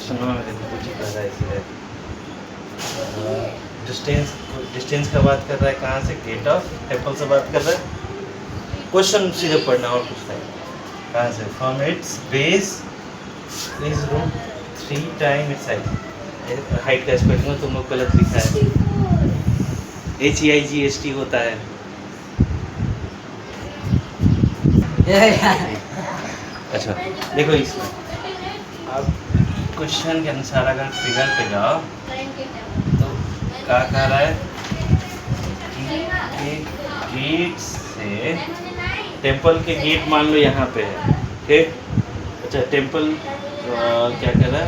Question में मेरे को कुछ ही कर रहा है इसलिए डिस्टेंस का बात कर रहा है, कहाँ से गेट ऑफ टेम्पल से बात कर रहा है। क्वेश्चन सीधे पढ़ना और कुछ नहीं। कहाँ से from its base is root 3 time its height. Height का स्पेलिंग में तुम लोग गलत लिखा है, HEIGHT होता है। अच्छा देखो इसमें अब क्वेश्चन के अनुसार अगर फिगर पे जाओ तो क्या कह रहा है कि गेट से टेम्पल के गेट मान लो यहाँ पे है, ठीक। अच्छा टेम्पल क्या कह रहा है,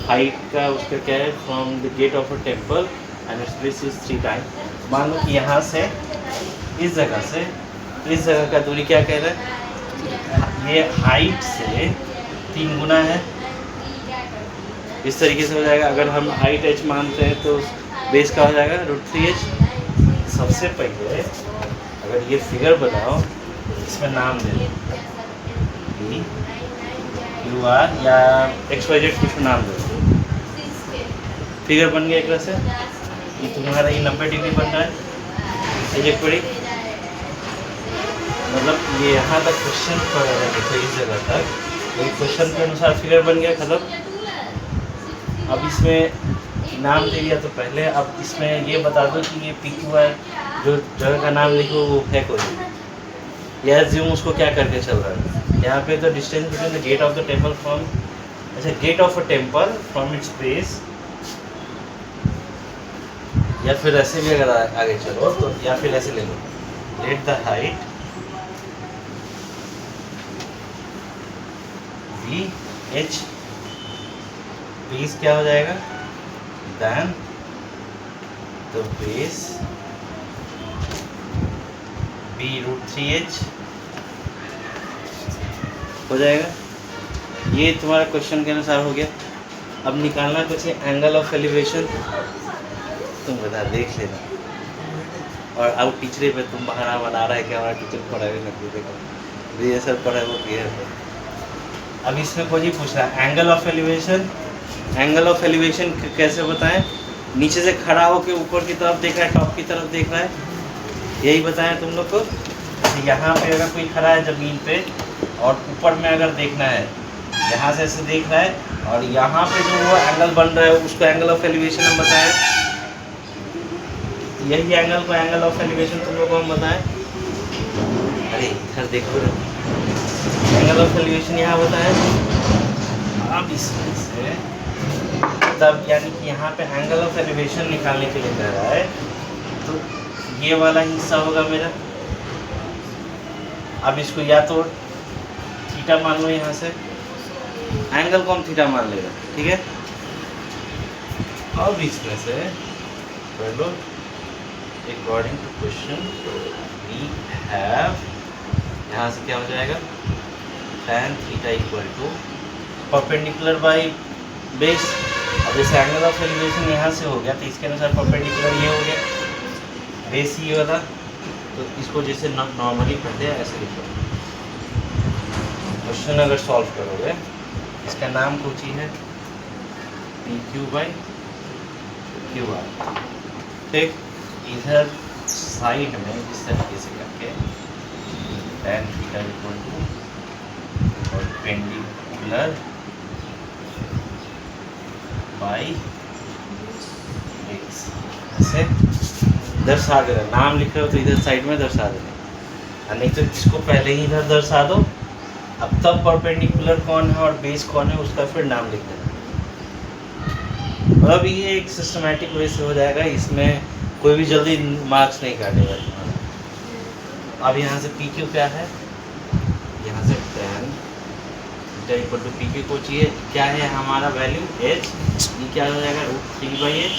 हाइट का उसका क्या है, from the gate of a temple and its base is 3 time. मान लो कि यहाँ से इस जगह का दूरी क्या कह रहा है, ये हाइट से 3 गुना है। इस तरीके से हो जाएगा। अगर हम हाइट h मानते हैं तो बेस का हो जाएगा √3h। सबसे पहले अगर ये फिगर बनाओ, इसमें नाम दे दो QR या XYZ कुछ नाम दे दो। फिगर बन गया एक तरह से। ये तुम्हारा ये 90 डिग्री बन रहा है, एक बड़ी मतलब ये यहाँ तक क्वेश्चन पढ़ रहा है। देखो इस जगह तक ये क्वेश्चन के अनुसार फिगर बन गया, खत्म। अब इसमें नाम दे दिया तो पहले अब इसमें ये बता दो कि ये PQR जो जगह का नाम लिखो वो है कोई, या ज्यूम उसको क्या करके चल रहा है। यहाँ पे तो distance between the gate of the temple from, अच्छा gate of a temple from its base, या फिर ऐसे भी अगर आगे चलो तो या फिर ऐसे ले लो, let the height VH, base क्या हो जाएगा, देन द बेस B√3h हो जाएगा। ये तुम्हारा क्वेश्चन के अनुसार हो गया। अब निकालना कुछ है एंगल ऑफ एलिवेशन, तुम बता देख लेना। और अब टीचरे पे तुम बहाना बना रहा है कि हमारा टीचर पढ़ा है ना, देखो ये सर पढ़ा है वो क्लियर है। अब इसमें कोई पूछ रहा है angle of elevation. Angle of elevation कैसे बताएं, नीचे से खड़ा होकर ऊपर की तरफ देख रहा है, टॉप की तरफ देख रहा है, यही बताएं तुम लोग को। यहाँ पे अगर कोई खड़ा है ज़मीन पे और ऊपर में अगर देखना है, यहाँ से ऐसे देख रहा है और यहाँ पे जो वो एंगल बन रहा है उसको एंगल ऑफ एलिवेशन हम बताएं। यही एंगल को एंगल ऑफ एलिवेशन तुम लोग को हम बताएं। अरे इधर देखो, एंगल ऑफ एलिवेशन यहाँ बताएं। अब इसमें से तब यानी कि यहाँ पे एंगल ऑफ एलिवेशन निकालने के लिए कह रहा है, तो ये वाला हिस्सा होगा मेरा। अब इसको या तो थीटा मान लो, यहाँ से एंगल को हम थीटा मान लेगा, ठीक है। अब इसमें से कर लो according to question we have, यहाँ से क्या हो जाएगा, tan theta equal to perpendicular by base. अब जैसे एंगल ऑफ एलिवेशन यहाँ से हो गया तो इसके अनुसार परपेंडिकुलर ये हो गया, बेस ही वाला। तो इसको जैसे नॉर्मली पढ़ते हैं ऐसे लिखो। क्वेश्चन अगर सॉल्व करोगे, इसका नाम कुछ ही है PQ/QR, ठीक। इधर साइड में इस तरीके से करके tan theta equal to perpendicular by base, ऐसे दर्शा देना। नाम लिख रहे हो तो इधर साइड में दर्शा देना, नहीं तो इसको पहले ही इधर दर्शा दो। अब तब परपेंडिकुलर कौन है और बेस कौन है उसका फिर नाम लिख देना। अब ये एक सिस्टमैटिक वे से हो जाएगा, इसमें कोई भी जल्दी मार्क्स नहीं काटेगा तुम्हारा। अब यहाँ से PQ क्या है, यहाँ से tan theta equal to PQ को चाहिए, क्या है हमारा वैल्यू h, ये क्या हो जाएगा √3/h।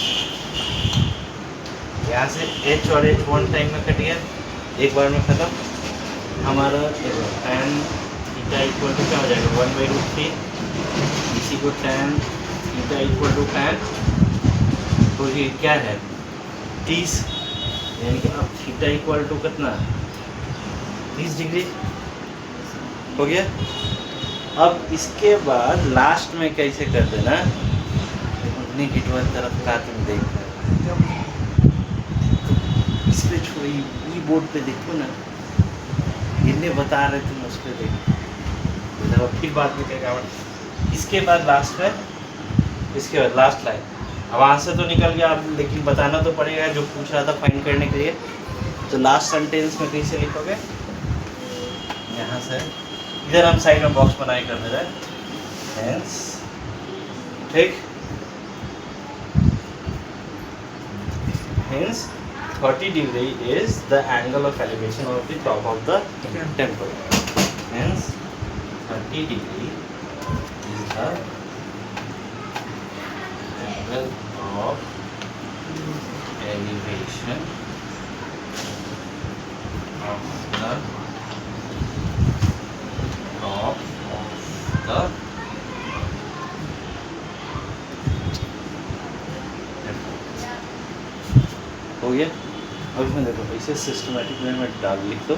यहाँ से h और h वन टाइम में कट गया, एक बार में खत्म। हमारा tan थीटा इक्वल टू क्या हो जाएगा 1/√3, इसी को tan theta equal to tan, तो ये क्या है 30, यानी कि अब थीटा इक्वल टू कितना 30 डिग्री हो गया। अब इसके बाद लास्ट में कैसे कर देना, निगेटिव तरफ का तुम देख रहे हो। इस पे छोड़ो, ई बोर्ड पे देखो ना, इन्हें बता रहे तुम उस पर देखो। अब फिर बात में क्या, इसके बाद लास्ट है, इसके बाद लास्ट लाइन। अब आंसर तो निकल गया, अब लेकिन बताना तो पड़ेगा जो पूछ रहा था फाइंड करने के लिए। तो लास्ट सेंटेंस में कैसे लिखोगे, यहाँ से इधर हम साइड में बॉक्स बनाए कर दे रहे हैं, हेंस, ठीक, hence 30 degree is the angle of elevation of the top of the temple. Hence 30 degree is the angle of elevation of the top of the हो गया। अब इसमें देखो इसे सिस्टमेटिक वे में डाल लिख दो।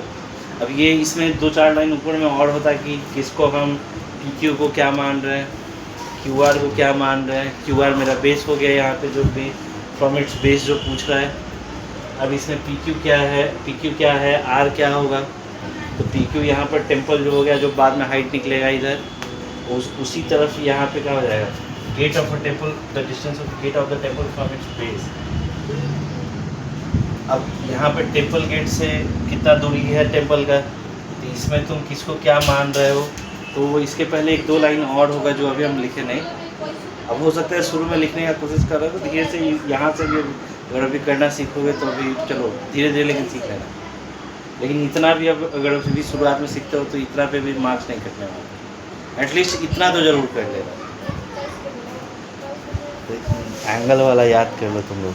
अब ये इसमें 2-4 लाइन ऊपर में और होता है कि किसको हम PQ को क्या मान रहे हैं, QR को क्या मान रहे हैं। QR मेरा बेस हो गया, यहाँ पे जो फ्रॉम इट्स बेस जो पूछ रहा है। अब इसमें PQ क्या है, PQ क्या है, R क्या होगा। तो PQ यहाँ पर टेम्पल जो हो गया, जो बाद में हाइट निकलेगा इधर, उसी तरफ यहाँ पे क्या हो जाएगा, gate of a temple, the distance of gate of the temple from its base. अब यहाँ पे टेम्पल गेट से कितना दूरी है टेम्पल का, तो इसमें तुम किसको क्या मान रहे हो। तो वो इसके पहले 1-2 लाइन और होगा जो अभी हम लिखे नहीं। अब हो सकता है शुरू में लिखने का कोशिश कर रहे हो, तो धीरे से यहाँ से भी अगर अभी करना सीखोगे तो अभी चलो धीरे धीरे लेकिन सीख लेना। लेकिन इतना भी अब अगर अभी शुरुआत में सीखते हो तो इतना पे भी मार्क्स नहीं कटने वाले, एटलीस्ट इतना तो ज़रूर कर लेना। एंगल वाला याद कर लो तुम लोग।